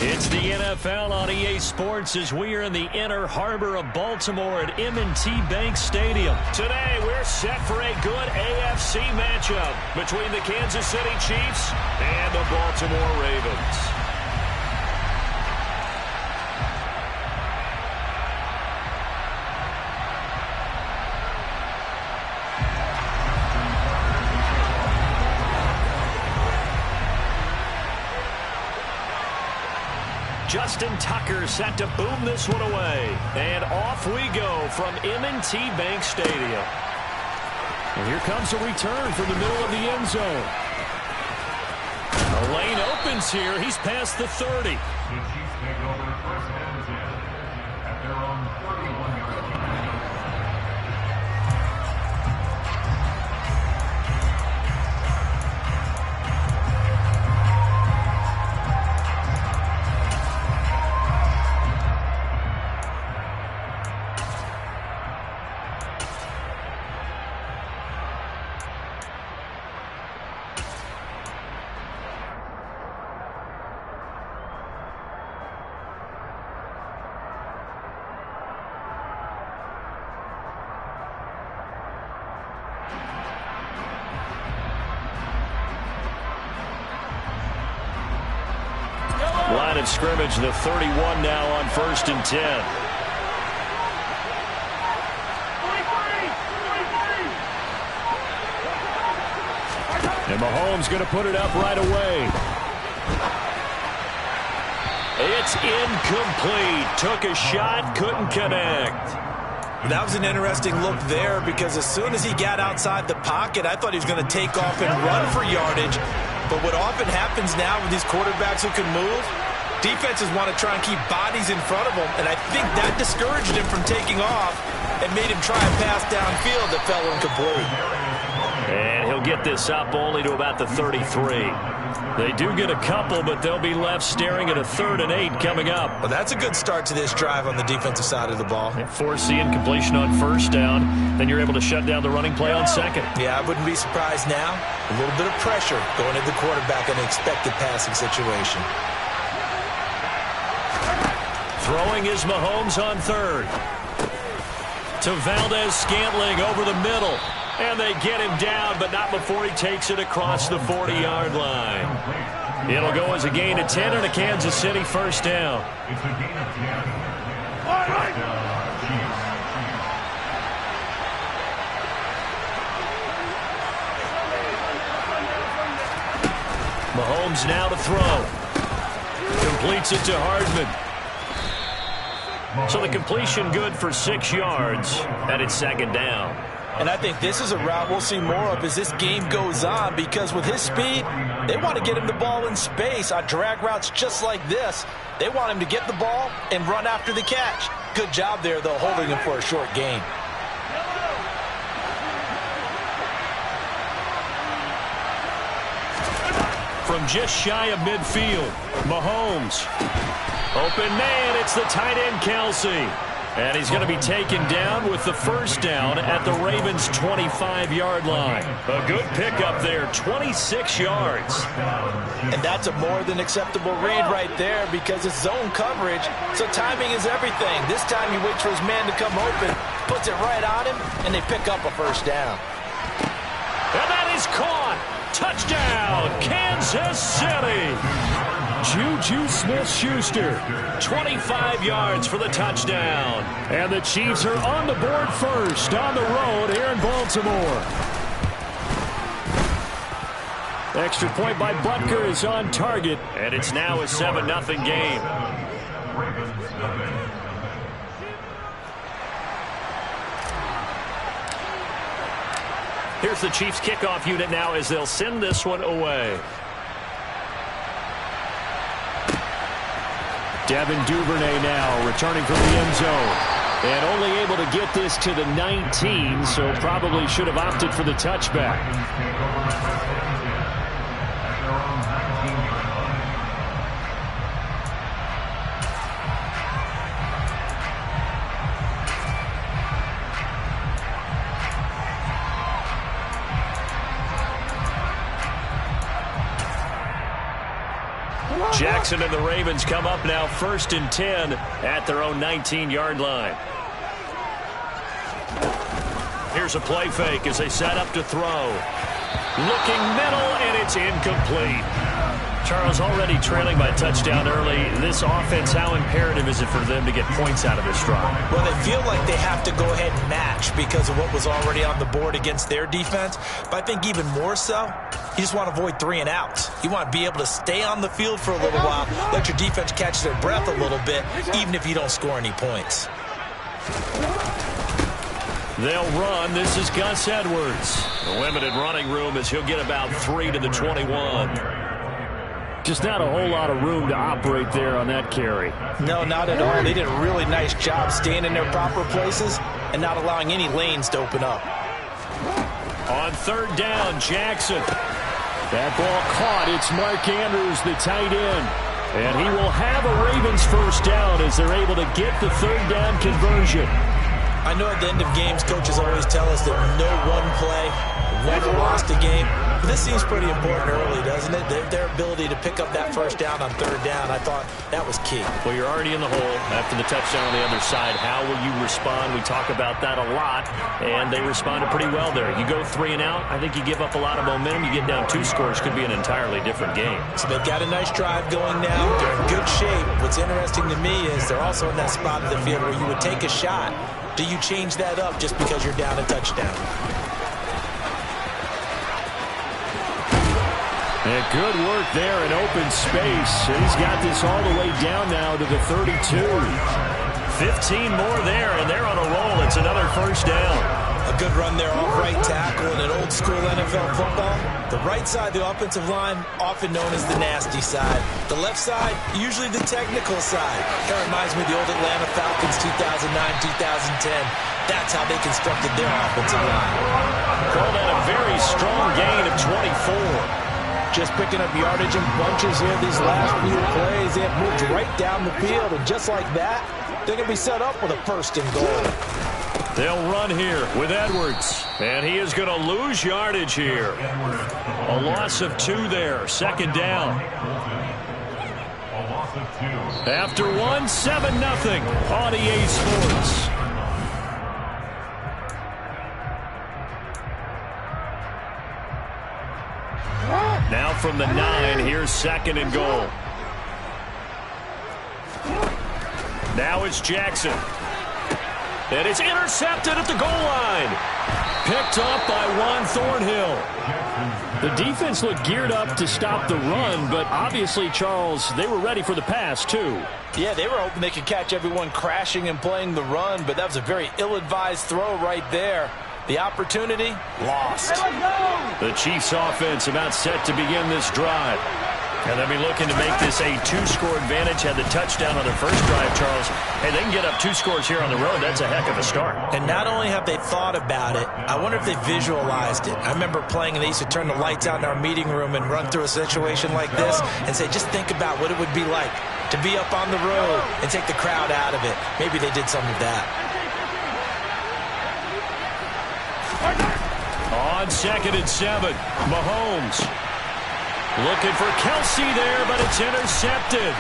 It's the NFL on EA Sports as we are in the inner harbor of Baltimore at M&T Bank Stadium. Today, we're set for a good AFC matchup between the Kansas City Chiefs and the Baltimore Ravens. Justin Tucker set to boom this one away. And off we go from M&T Bank Stadium. And here comes a return from the middle of the end zone. The lane opens here. He's past the 30. The Chiefs take over first and 10 at their own 31-yard line. Line of scrimmage, the 31 now on 1st and 10. And Mahomes going to put it up right away. It's incomplete. Took a shot, couldn't connect. That was an interesting look there because as soon as he got outside the pocket, I thought he was going to take off and run for yardage. But what often happens now with these quarterbacks who can move, defenses want to try and keep bodies in front of them, and I think that discouraged him from taking off and made him try a pass downfield that fell incomplete. And he'll get this up only to about the 33. They do get a couple, but they'll be left staring at a 3rd and 8 coming up. Well, that's a good start to this drive on the defensive side of the ball. Force the incompletion on 1st down, then you're able to shut down the running play on 2nd. Yeah, I wouldn't be surprised now. A little bit of pressure going at the quarterback in an expected passing situation. Throwing is Mahomes on 3rd. To Valdez-Scantling over the middle. And they get him down, but not before he takes it across the 40-yard line. It'll go as a gain of 10 and a Kansas City 1st down. It's a gain of 10. Mahomes now to throw. Completes it to Hardman. So the completion good for 6 yards, and it's 2nd down. And I think this is a route we'll see more of as this game goes on because with his speed, they want to get him the ball in space on drag routes just like this. They want him to get the ball and run after the catch. Good job there, though, holding him for a short gain. From just shy of midfield, Mahomes. Open man, it's the tight end Kelsey. And he's going to be taken down with the 1st down at the Ravens' 25-yard line. A good pickup there, 26 yards. And that's a more than acceptable read right there because it's zone coverage, so timing is everything. This time he waits for his man to come open, puts it right on him, and they pick up a 1st down. And that is caught. Touchdown, Kansas City. Juju Smith-Schuster, 25 yards for the touchdown. And the Chiefs are on the board first on the road here in Baltimore. Extra point by Butker is on target, and it's now a 7-0 game. Here's the Chiefs kickoff unit now as they'll send this one away. Devin Duvernay now returning from the end zone. And only able to get this to the 19, so probably should have opted for the touchback. Jackson and the Ravens come up now 1st and 10 at their own 19-yard line. Here's a play fake as they set up to throw. Looking middle, and it's incomplete. Charles, already trailing by touchdown early. This offense, how imperative is it for them to get points out of this drive? Well, they feel like they have to go ahead and match because of what was already on the board against their defense. But I think even more so, you just want to avoid 3 and outs. You want to be able to stay on the field for a little while, let your defense catch their breath a little bit, even if you don't score any points. They'll run. This is Gus Edwards. The limited running room as he'll get about 3 to the 21. Just not a whole lot of room to operate there on that carry. No, not at all. They did a really nice job staying in their proper places and not allowing any lanes to open up. On 3rd down, Jackson. That ball caught. It's Mark Andrews, the tight end. And he will have a Ravens first down as they're able to get the 3rd down conversion. I know at the end of games, coaches always tell us that no one play never lost a game. But this seems pretty important early, doesn't it? Their ability to pick up that first down on 3rd down, I thought that was key. Well, you're already in the hole after the touchdown on the other side. How will you respond? We talk about that a lot, and they responded pretty well there. You go 3 and out, I think you give up a lot of momentum. You get down 2 scores, could be an entirely different game. So they've got a nice drive going now. They're in good shape. What's interesting to me is they're also in that spot of the field where you would take a shot. Do you change that up just because you're down a touchdown? And good work there in open space. He's got this all the way down now to the 32. 15 more there, and they're on a roll. It's another first down. A good run there off right tackle in an old-school NFL football. The right side, the offensive line, often known as the nasty side. The left side, usually the technical side. That reminds me of the old Atlanta Falcons 2009-2010. That's how they constructed their offensive line. Called out a very strong gain of 24. Just picking up yardage in bunches here these last few plays. They have moved right down the field, and just like that, they're going to be set up with a 1st and goal. They'll run here with Edwards, and he is going to lose yardage here. A loss of 2 there, 2nd down. After 1, 7-0 on EA Sports. Now from the 9, here's 2nd and goal. Now it's Jackson. And it's intercepted at the goal line. Picked up by Juan Thornhill. The defense looked geared up to stop the run, but obviously, Charles, they were ready for the pass, too. Yeah, they were hoping they could catch everyone crashing and playing the run, but that was a very ill-advised throw right there. The opportunity, lost. The Chiefs offense about set to begin this drive. And they'll be looking to make this a 2-score advantage. Had the touchdown on their first drive, Charles. Hey, they can get up 2 scores here on the road. That's a heck of a start. And not only have they thought about it, I wonder if they visualized it. I remember playing, and they used to turn the lights out in our meeting room and run through a situation like this and say, just think about what it would be like to be up on the road and take the crowd out of it. Maybe they did some of that. On 2nd and 7, Mahomes. Looking for Kelsey there, but it's intercepted.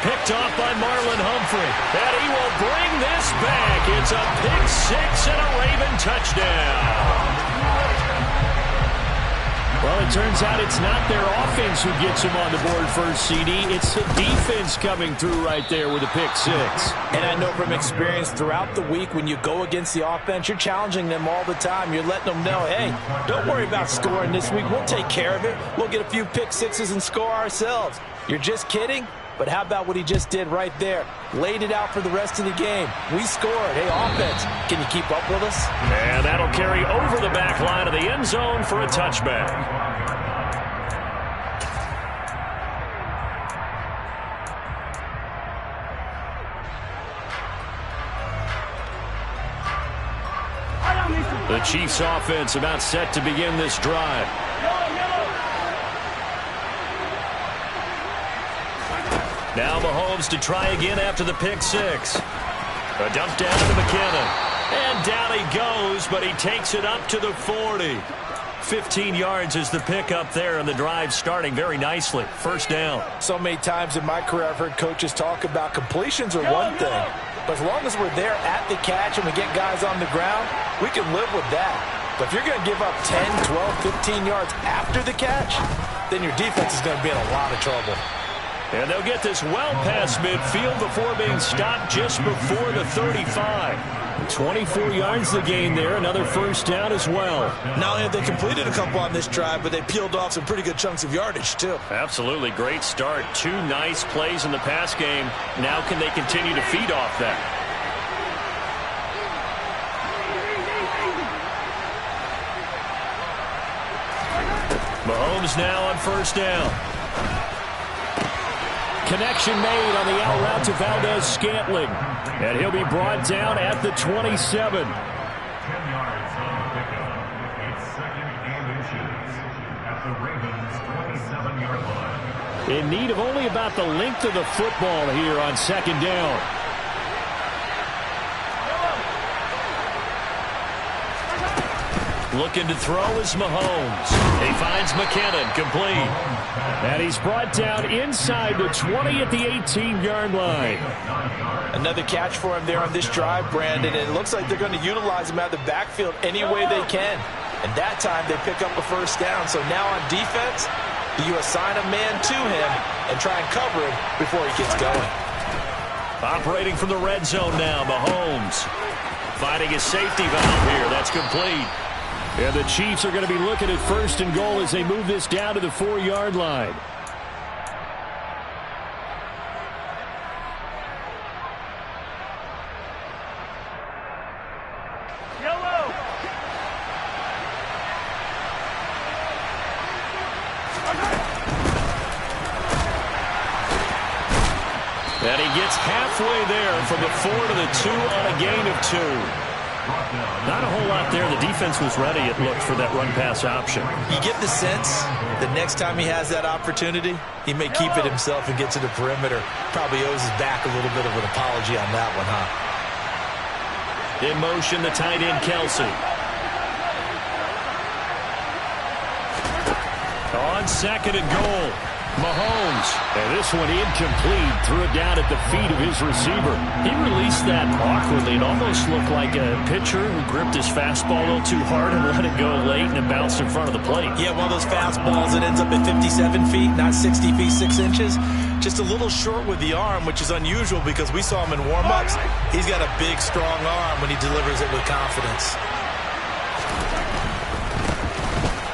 Picked off by Marlon Humphrey. And he will bring this back. It's a pick 6 and a Raven touchdown. Well, it turns out it's not their offense who gets him on the board first, CD. It's the defense coming through right there with a pick 6. And I know from experience throughout the week, when you go against the offense, you're challenging them all the time. You're letting them know, hey, don't worry about scoring this week. We'll take care of it. We'll get a few pick 6s and score ourselves. You're just kidding? But how about what he just did right there? Laid it out for the rest of the game. We scored. Hey, offense, can you keep up with us? And that'll carry over the back line of the end zone for a touchback. The Chiefs offense about set to begin this drive. Now Mahomes to try again after the pick 6. A dump down to McKinnon. And down he goes, but he takes it up to the 40. 15 yards is the pickup there, and the drive starting very nicely. First down. So many times in my career I've heard coaches talk about completions are one thing, but as long as we're there at the catch and we get guys on the ground, we can live with that. But if you're going to give up 10, 12, 15 yards after the catch, then your defense is going to be in a lot of trouble. And they'll get this well past midfield before being stopped just before the 35. 24 yards the gain there. Another first down as well. Not only have they completed a couple on this drive, but they peeled off some pretty good chunks of yardage, too. Absolutely. Great start. 2 nice plays in the pass game. Now can they continue to feed off that? Mahomes now on first down. Connection made on the out route to Valdez-Scantling. And he'll be brought down at the 27. 10 yards on the pickup. It's second and inches at the Ravens' 27-yard line. In need of only about the length of the football here on second down. Looking to throw is Mahomes. He finds McKinnon, complete. And he's brought down inside the 20 at the 18-yard line. Another catch for him there on this drive, Brandon. And it looks like they're going to utilize him out of the backfield any way they can. And that time they pick up a first down. So now on defense, you assign a man to him and try and cover him before he gets going. Operating from the red zone now, Mahomes. Finding his safety valve here. That's complete. And the Chiefs are going to be looking at first and goal as they move this down to the 4-yard line. Yellow. And he gets halfway there from the 4 to the 2 on a gain of 2. Not a whole lot there. The defense was ready, it looked, for that run-pass option. You get the sense the next time he has that opportunity, he may keep it himself and get to the perimeter. Probably owes his back a little bit of an apology on that one, huh? In motion, the tight end, Kelsey. On second and goal, Mahomes. And this one incomplete. Threw it down at the feet of his receiver. He released that awkwardly. It almost looked like a pitcher who gripped his fastball a little too hard and let it go late, and it bounced in front of the plate. Yeah, one of those fastballs that ends up at 57 feet, not 60 feet, 6 inches. Just a little short with the arm, which is unusual because we saw him in warm-ups. He's got a big, strong arm when he delivers it with confidence.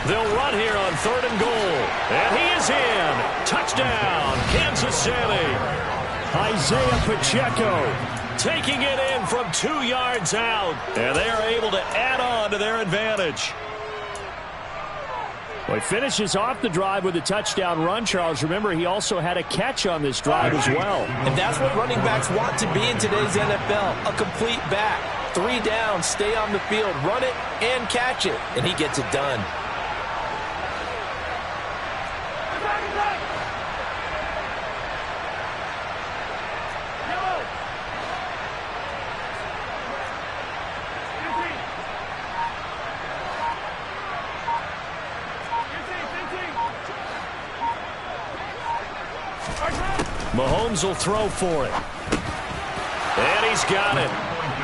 They'll run here on third and goal. And he is in. Touchdown, Kansas City. Isaiah Pacheco taking it in from 2 yards out. And they are able to add on to their advantage. Well, he finishes off the drive with a touchdown run, Charles. Remember, he also had a catch on this drive as well. And that's what running backs want to be in today's NFL, a complete back. 3 down, stay on the field, run it, and catch it. And he gets it done. Mahomes will throw for it. And he's got it.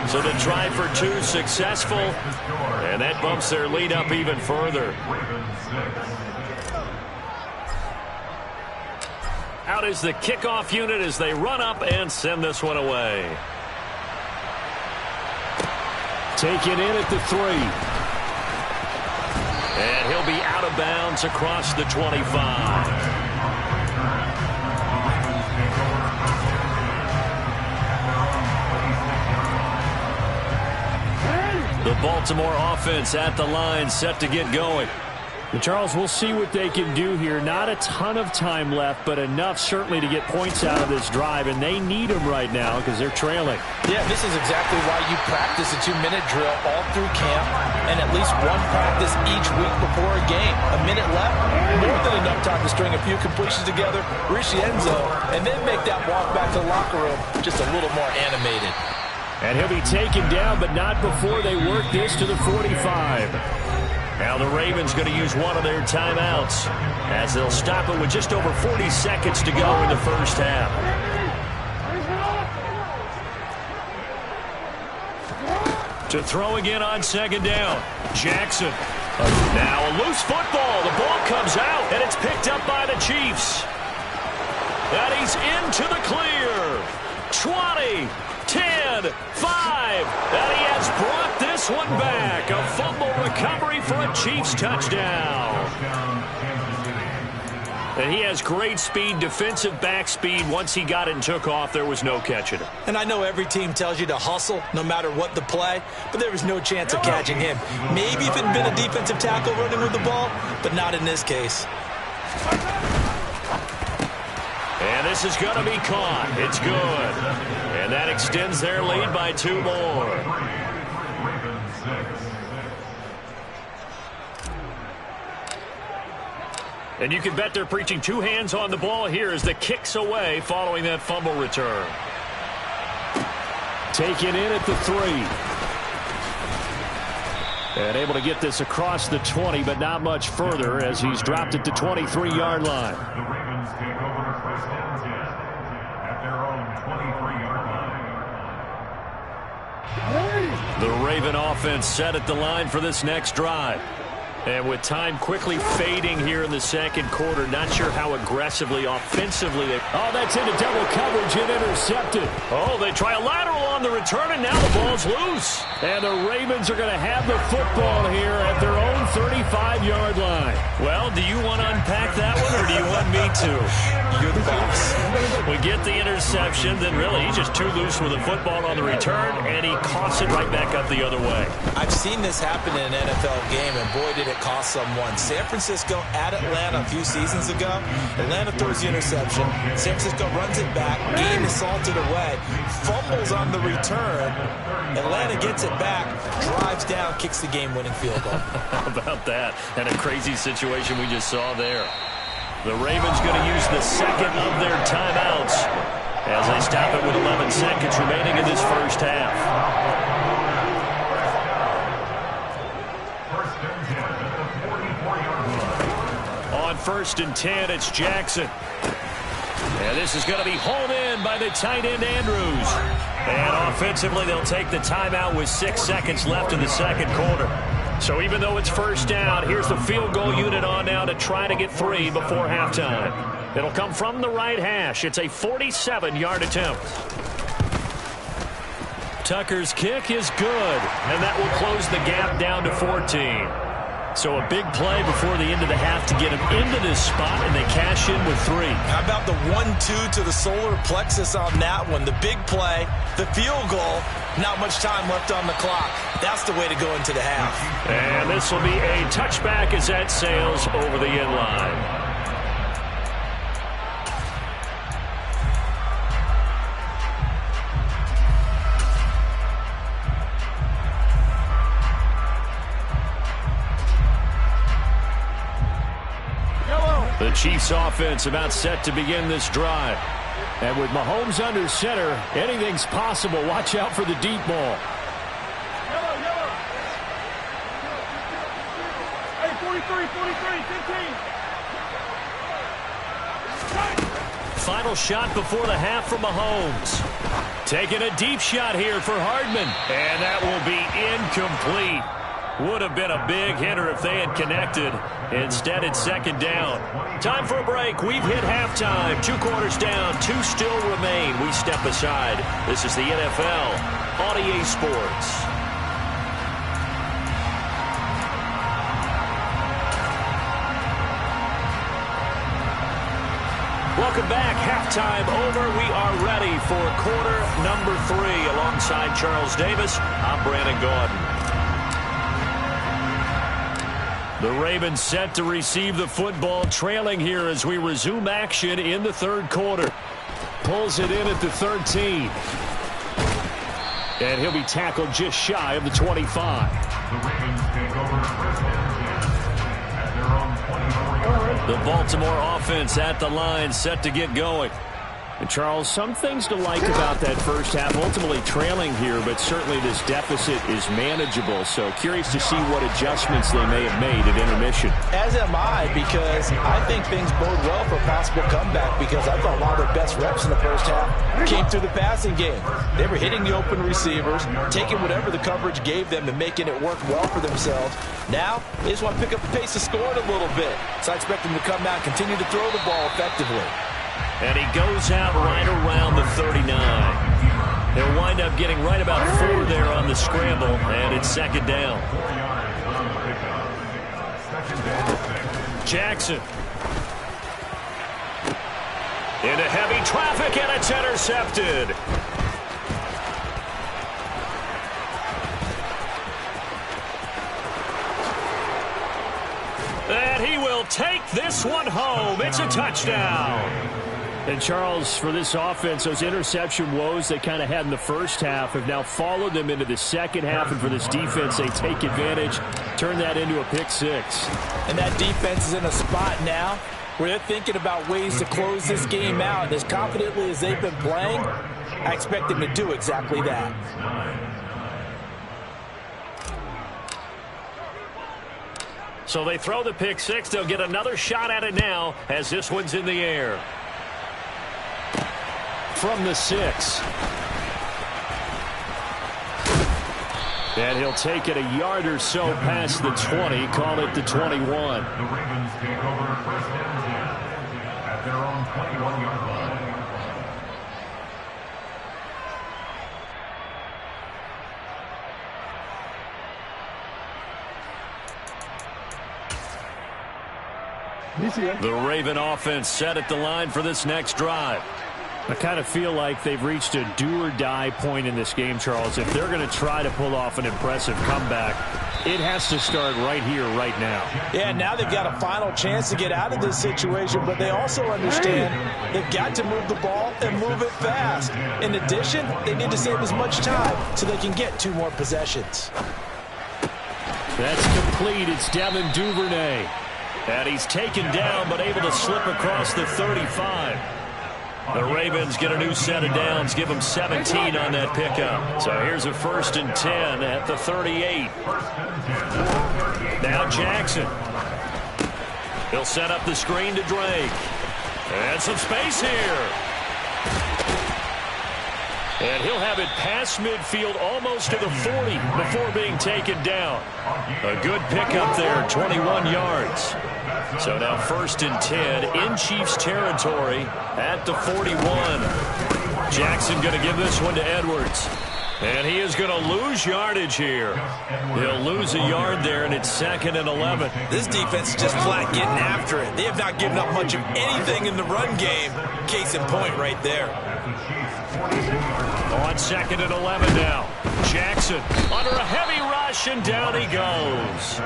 So the try for 2 successful. And that bumps their lead up even further. Out is the kickoff unit as they run up and send this one away. Take it in at the 3. And he'll be out of bounds across the 25. The Baltimore offense at the line, set to get going. And Charles, we'll see what they can do here. Not a ton of time left, but enough certainly to get points out of this drive, and they need them right now because they're trailing. Yeah, this is exactly why you practice a 2-minute drill all through camp and at least one practice each week before a game. A minute left, more than enough time to string a few completions together, reach the end zone, and then make that walk back to the locker room just a little more animated. And he'll be taken down, but not before they work this to the 45. Now the Ravens going to use one of their timeouts as they'll stop it with just over 40 seconds to go in the first half. To throw again on second down. Jackson. Now a loose football. The ball comes out, and it's picked up by the Chiefs. And he's into the clear. 20, 10, 5. And he has brought this one back. A fumble recovery for a Chiefs touchdown. And he has great speed, defensive back speed. Once he got it and took off, there was no catching him. And I know every team tells you to hustle no matter what the play, but there was no chance of catching him. Maybe if it had been a defensive tackle running with the ball, but not in this case. And this is going to be caught. It's good. And that extends their lead by 2 more. And you can bet they're preaching 2 hands on the ball here as the kick's away following that fumble return. Taken in at the 3. And able to get this across the 20, but not much further as he's dropped it to 23-yard line. The Ravens take over first and 10 at their own 23-yard line. The Raven offense set at the line for this next drive. And with time quickly fading here in the second quarter, not sure how aggressively, offensively they... Oh, that's into double coverage and intercepted. Oh, they try a lateral on the return, and now the ball's loose. And the Ravens are going to have the football here at their own 35-yard line. Well, do you want to unpack that one, or do you want me to? You're the boss. We get the interception, then really he's just too loose with the football on the return, and he coughs it right back up the other way. I've seen this happen in an NFL game, and boy, did it cost someone. San Francisco at Atlanta a few seasons ago. Atlanta throws the interception. San Francisco runs it back. Game is salted away. Fumbles on the return. Atlanta gets it back, drives down, kicks the game-winning field goal. How about that? And a crazy situation we just saw there. The Ravens going to use the second of their timeouts as they stop it with 11 seconds remaining in this first half. On first and 10, it's Jackson. And this is going to be hauled in by the tight end, Andrews. And offensively, they'll take the timeout with 6 seconds left in the second quarter. So even though it's first down, here's the field goal unit on now to try to get 3 before halftime. It'll come from the right hash. It's a 47-yard attempt. Tucker's kick is good, and that will close the gap down to 14. So a big play before the end of the half to get him into this spot, and they cash in with 3. How about the 1-2 to the solar plexus on that one? The big play, the field goal, not much time left on the clock. That's the way to go into the half. And this will be a touchback as that sails over the end line. The Chiefs offense about set to begin this drive. And with Mahomes under center, anything's possible. Watch out for the deep ball. Hey, 43, 15. Final shot before the half from Mahomes. Taking a deep shot here for Hardman. And that will be incomplete. Would have been a big hitter if they had connected. Instead, it's second down. Time for a break. We've hit halftime. 2 quarters down. 2 still remain. We step aside. This is the NFL on EA Sports. Welcome back. Halftime over. We are ready for quarter number 3. Alongside Charles Davis, I'm Brandon Gordon. The Ravens set to receive the football, trailing here as we resume action in the third quarter. Pulls it in at the 13. And he'll be tackled just shy of the 25. The Ravens take over first and 10 at their own 24-yard line. The Baltimore offense at the line, set to get going. And Charles, some things to like about that first half. Ultimately trailing here, but certainly this deficit is manageable. So curious to see what adjustments they may have made at intermission. As am I, because I think things bode well for a possible comeback, because I thought a lot of their best reps in the first half came through the passing game. They were hitting the open receivers, taking whatever the coverage gave them and making it work well for themselves. Now, they just want to pick up the pace of scoring a little bit. So I expect them to come out and continue to throw the ball effectively. And he goes out right around the 39. He'll wind up getting right about 4 there on the scramble, and it's second down. Jackson. Into heavy traffic, and it's intercepted. And he will take this one home. It's a touchdown. And Charles, for this offense, those interception woes they kind of had in the first half have now followed them into the second half. And for this defense, they take advantage, turn that into a pick six. And that defense is in a spot now where they're thinking about ways to close this game out. And as confidently as they've been playing, I expect them to do exactly that. So they throw the pick six. They'll get another shot at it now as this one's in the air. From the 6. And he'll take it a yard or so past the 20, call it the 21. The Ravens take over first and 10 at their own 21-yard line. The Raven offense set at the line for this next drive. I kind of feel like they've reached a do-or-die point in this game, Charles. If they're going to try to pull off an impressive comeback, it has to start right here, right now. Yeah, now they've got a final chance to get out of this situation, but they also understand they've got to move the ball and move it fast. In addition, they need to save as much time so they can get 2 more possessions. That's complete. It's Devin Duvernay. And he's taken down but able to slip across the 35. The Ravens get a new set of downs, give them 17 on that pickup. So here's a 1st and 10 at the 38. Now Jackson. He'll set up the screen to Drake. And some space here. And he'll have it past midfield almost to the 40 before being taken down. A good pickup there, 21 yards. So now 1st and 10 in Chiefs territory at the 41. Jackson going to give this one to Edwards. And he is going to lose yardage here. He'll lose a yard there, and it's 2nd and 11. This defense is just flat getting after it. They have not given up much of anything in the run game. Case in point right there. On 2nd and 11 now. Jackson under a heavy rush, and down he goes.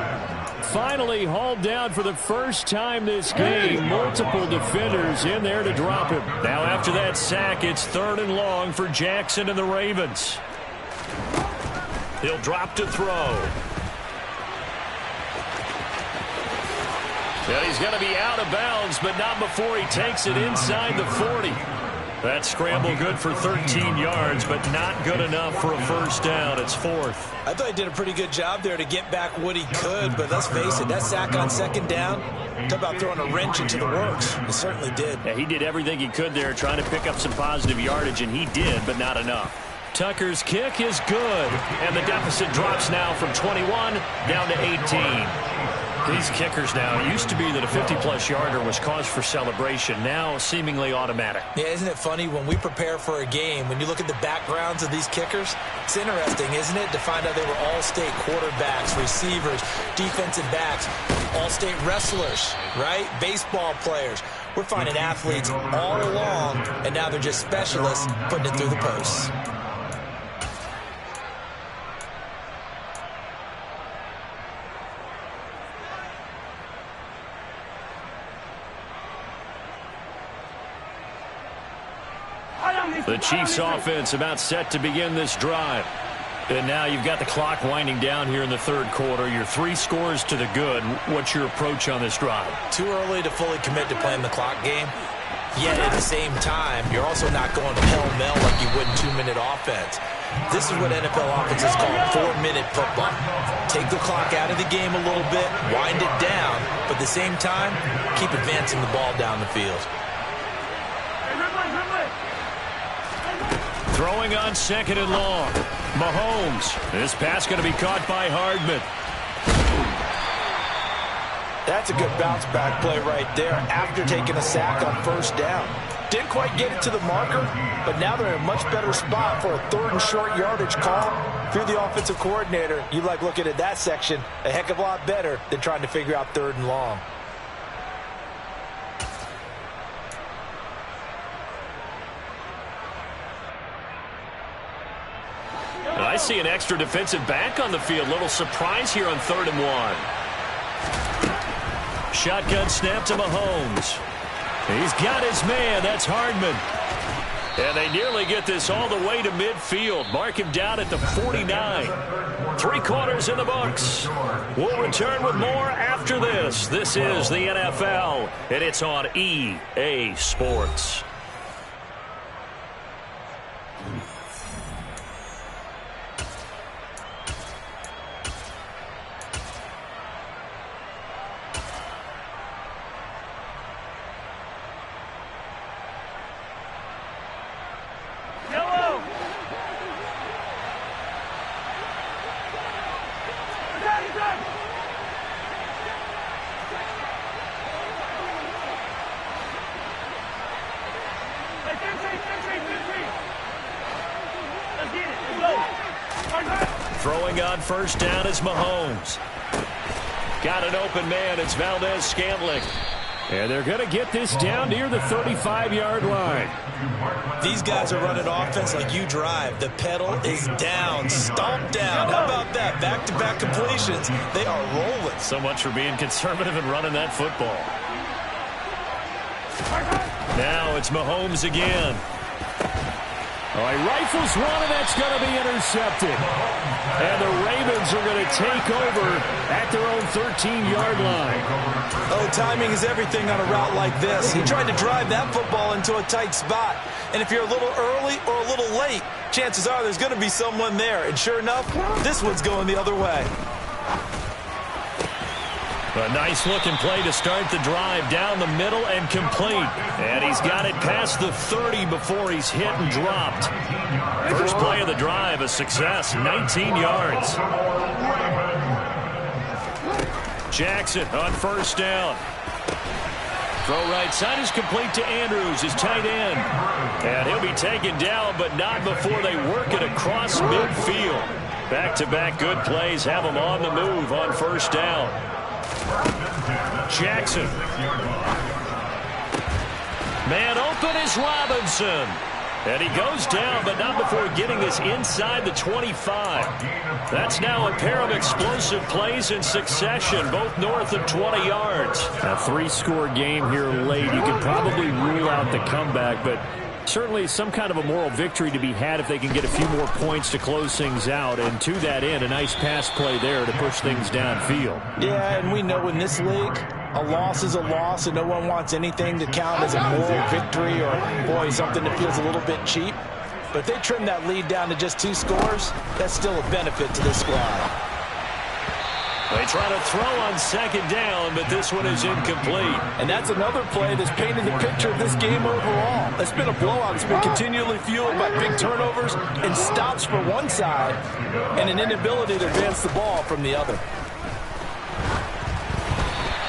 Finally hauled down for the first time this game. Multiple defenders in there to drop him. Now after that sack, it's 3rd and long for Jackson and the Ravens. He'll drop to throw. And he's going to be out of bounds, but not before he takes it inside the 40. That scramble good for 13 yards, but not good enough for a 1st down. It's 4th. I thought he did a pretty good job there to get back what he could, but let's face it, that sack on 2nd down, talk about throwing a wrench into the works. It certainly did. Yeah, he did everything he could there trying to pick up some positive yardage, and he did, but not enough. Tucker's kick is good, and the deficit drops now from 21 down to 18. These kickers now, it used to be that a 50-plus yarder was cause for celebration. Now seemingly automatic. Yeah, isn't it funny when we prepare for a game, when you look at the backgrounds of these kickers, it's interesting, isn't it, to find out they were all-state quarterbacks, receivers, defensive backs, all-state wrestlers, right? Baseball players. We're finding athletes all along, and now they're just specialists putting it through the posts. The Chiefs offense about set to begin this drive. And now you've got the clock winding down here in the 3rd quarter. Your 3 scores to the good. What's your approach on this drive? Too early to fully commit to playing the clock game. Yet at the same time, you're also not going pell-mell like you would in 2-minute offense. This is what NFL offenses call 4-minute football. Take the clock out of the game a little bit, wind it down, but at the same time, keep advancing the ball down the field. Throwing on 2nd and long. Mahomes. This pass going to be caught by Hardman. That's a good bounce-back play right there after taking a sack on 1st down. Didn't quite get it to the marker, but now they're in a much better spot for a 3rd and short yardage call. If you're the offensive coordinator, you like looking at that section a heck of a lot better than trying to figure out 3rd and long. I see an extra defensive back on the field. Little surprise here on 3rd and 1. Shotgun snap to Mahomes. He's got his man. That's Hardman. And they nearly get this all the way to midfield. Mark him down at the 49. 3 quarters in the books. We'll return with more after this. This is the NFL, and it's on EA Sports. Throwing on 1st down is Mahomes. Got an open man. It's Valdez-Scantling. And they're going to get this down near the 35-yard line. These guys are running offense like you drive. The pedal is down, stomped down. How about that? Back-to-back completions. They are rolling. So much for being conservative and running that football. Now it's Mahomes again. Oh, he rifles one, and that's going to be intercepted. And the Ravens are going to take over at their own 13-yard line. Oh, timing is everything on a route like this. He tried to drive that football into a tight spot. And if you're a little early or a little late, chances are there's going to be someone there. And sure enough, this one's going the other way. A nice-looking play to start the drive down the middle and complete. And he's got it past the 30 before he's hit and dropped. First play of the drive, a success, 19 yards. Jackson on 1st down. Throw right side is complete to Andrews, his tight end. And he'll be taken down, but not before they work it across midfield. Back-to-back good plays have him on the move on 1st down. Jackson. Man open is Robinson. And he goes down, but not before getting this inside the 25. That's now a pair of explosive plays in succession, both north of 20 yards. A 3-score game here late. You can probably rule out the comeback, but certainly some kind of a moral victory to be had if they can get a few more points to close things out. And to that end, a nice pass play there to push things downfield. Yeah, and we know in this league, a loss is a loss, and no one wants anything to count as a moral victory or, boy, something that feels a little bit cheap. But if they trim that lead down to just 2 scores, that's still a benefit to this squad. They try to throw on 2nd down, but this one is incomplete. And that's another play that's painted the picture of this game overall. It's been a blowout. It's been continually fueled by big turnovers and stops for one side and an inability to advance the ball from the other.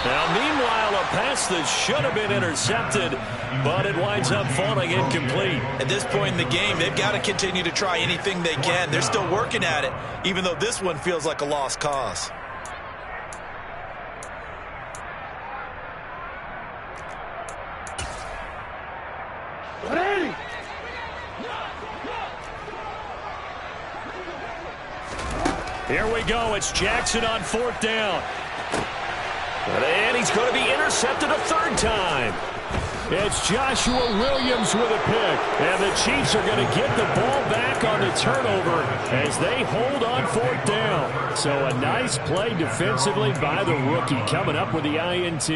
Now, meanwhile, a pass that should have been intercepted, but it winds up falling incomplete. At this point in the game, they've got to continue to try anything they can. They're still working at it, even though this one feels like a lost cause. Here we go. It's Jackson on 4th down. And he's going to be intercepted a 3rd time. It's Joshua Williams with a pick. And the Chiefs are going to get the ball back on the turnover as they hold on 4th down. So a nice play defensively by the rookie coming up with the INT.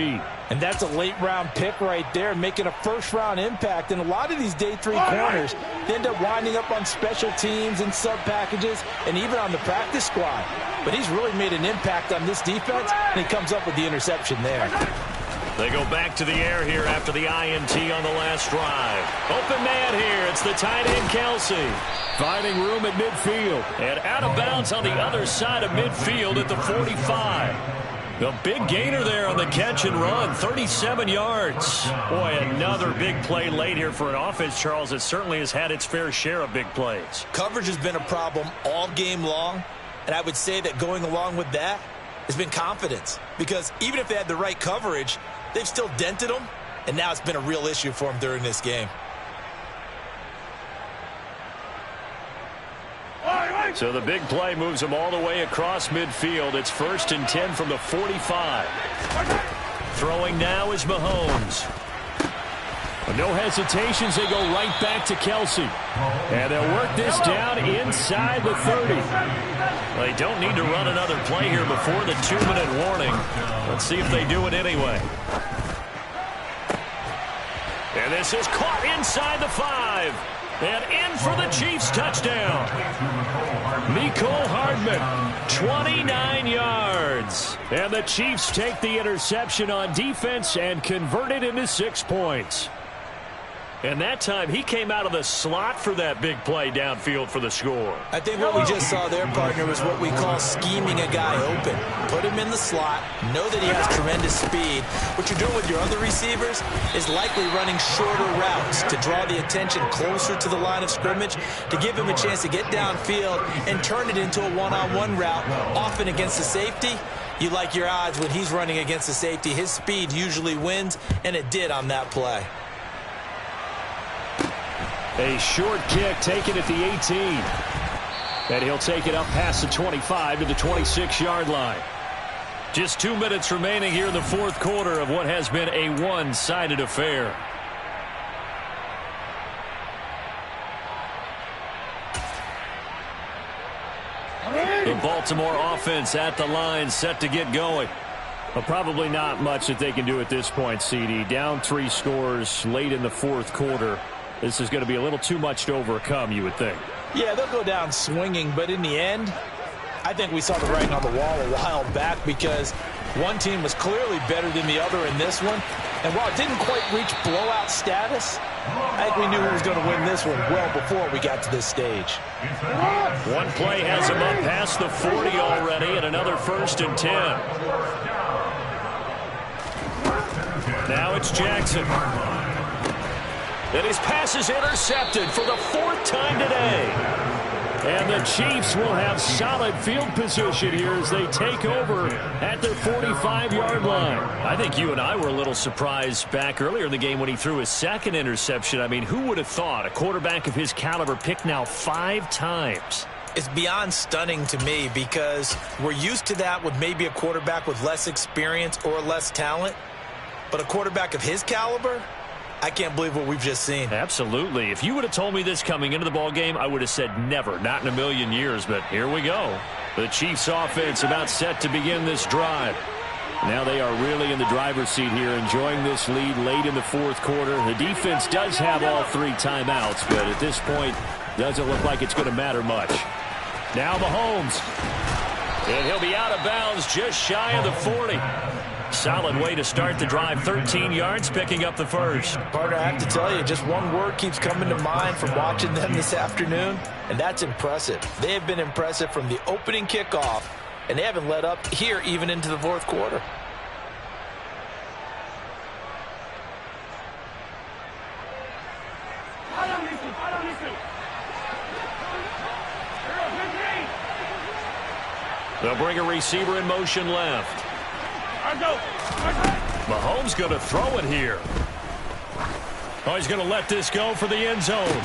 And that's a late-round pick right there, making a first-round impact. And a lot of these day 3 corners end up winding up on special teams and sub-packages and even on the practice squad. But he's really made an impact on this defense, and he comes up with the interception there. They go back to the air here after the INT on the last drive. Open man here. It's the tight end, Kelsey. Finding room at midfield. And out of bounds on the other side of midfield at the 45. The big gainer there on the catch and run, 37 yards. Boy, another big play late here for an offense, Charles, that certainly has had its fair share of big plays. Coverage has been a problem all game long, and I would say that going along with that has been confidence. Because even if they had the right coverage, they've still dented them, and now it's been a real issue for them during this game. So the big play moves them all the way across midfield. It's 1st and 10 from the 45. Throwing now is Mahomes. No hesitations. They go right back to Kelsey. And they'll work this down inside the 30. They don't need to run another play here before the 2-minute warning. Let's see if they do it anyway. And this is caught inside the 5. And in for the Chiefs touchdown. Mecole Hardman, 29 yards. And the Chiefs take the interception on defense and convert it into 6 points. And that time, he came out of the slot for that big play downfield for the score. I think what we just saw there, partner, was what we call scheming a guy open. Put him in the slot, know that he has tremendous speed. What you're doing with your other receivers is likely running shorter routes to draw the attention closer to the line of scrimmage, to give him a chance to get downfield and turn it into a one-on-one route, often against the safety. You like your odds when he's running against the safety. His speed usually wins, and it did on that play. A short kick taken at the 18. And he'll take it up past the 25 to the 26-yard line. Just 2 minutes remaining here in the 4th quarter of what has been a one-sided affair. The Baltimore offense at the line, set to get going. Well, probably not much that they can do at this point, CD. Down 3 scores late in the 4th quarter. This is going to be a little too much to overcome, you would think. Yeah, they'll go down swinging, but in the end, I think we saw the writing on the wall a while back because one team was clearly better than the other in this one. And while it didn't quite reach blowout status, I think we knew who was going to win this one well before we got to this stage. One play has him up past the 40 already, and another 1st and 10. Now it's Jackson. And his pass is intercepted for the 4th time today. And the Chiefs will have solid field position here as they take over at their 45-yard line. I think you and I were a little surprised back earlier in the game when he threw his 2nd interception. I mean, who would have thought a quarterback of his caliber picked now 5 times? It's beyond stunning to me because we're used to that with maybe a quarterback with less experience or less talent. But a quarterback of his caliber, I can't believe what we've just seen. Absolutely. If you would have told me this coming into the ball game, I would have said never, not in a million years. But here we go. The Chiefs offense about set to begin this drive. Now they are really in the driver's seat here, enjoying this lead late in the 4th quarter. The defense does have all 3 timeouts, but at this point, doesn't look like it's going to matter much. Now Mahomes. And he'll be out of bounds just shy of the 40. Solid way to start the drive. 13 yards, picking up the 1st. Partner, I have to tell you, just one word keeps coming to mind from watching them this afternoon, and that's impressive. They have been impressive from the opening kickoff, and they haven't let up here even into the 4th quarter. They'll bring a receiver in motion left. Mahomes going to throw it here. Oh, he's going to let this go for the end zone.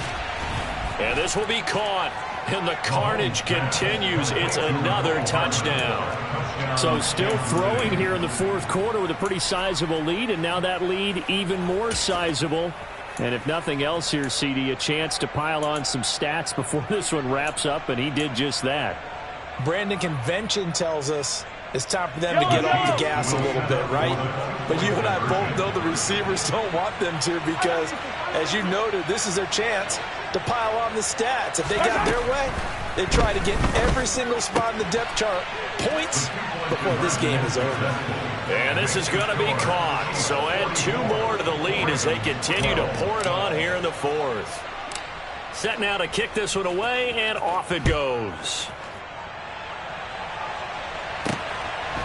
And this will be caught. And the carnage continues. It's another touchdown. So still throwing here in the fourth quarter with a pretty sizable lead, and now that lead even more sizable. And if nothing else here, CD, a chance to pile on some stats before this one wraps up, and he did just that. Brandon, convention tells us it's time for them to get off the gas a little bit, right? But you and I both know the receivers don't want them to because, as you noted, this is their chance to pile on the stats. If they got their way, they try to get every single spot in the depth chart points before this game is over. And this is going to be caught. So add 2 more to the lead as they continue to pour it on here in the fourth. Set now to kick this one away, and off it goes.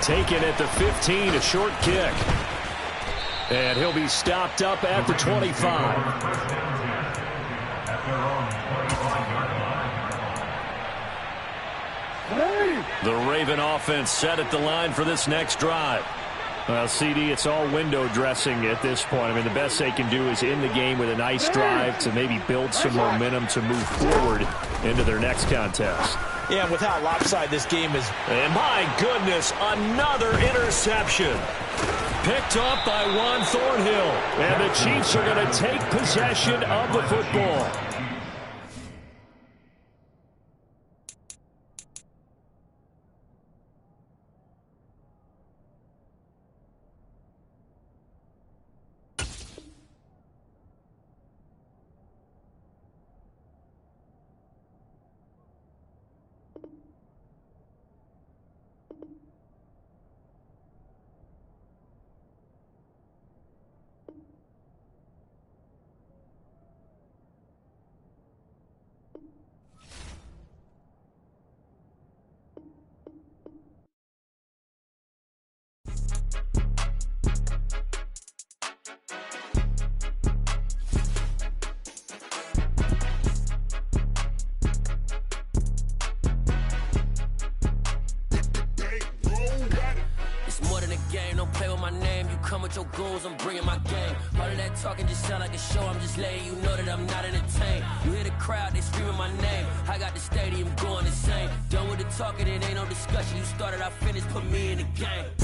Taken at the 15, a short kick. And he'll be stopped up at the 25. The Raven offense set at the line for this next drive. Well, CD, it's all window dressing at this point. I mean, the best they can do is in the game with a nice drive to maybe build some momentum to move forward into their next contest. Yeah, with how lopsided this game is. And my goodness, another interception. Picked up by Juan Thornhill. And the Chiefs are going to take possession of the football. Your goals, I'm bringing my game. All of that talking just sound like a show. I'm just letting you know that I'm not entertained. You hear the crowd, they screaming my name. I got the stadium going insane. Done with the talking, it ain't no discussion. You started, I finished, put me in the game.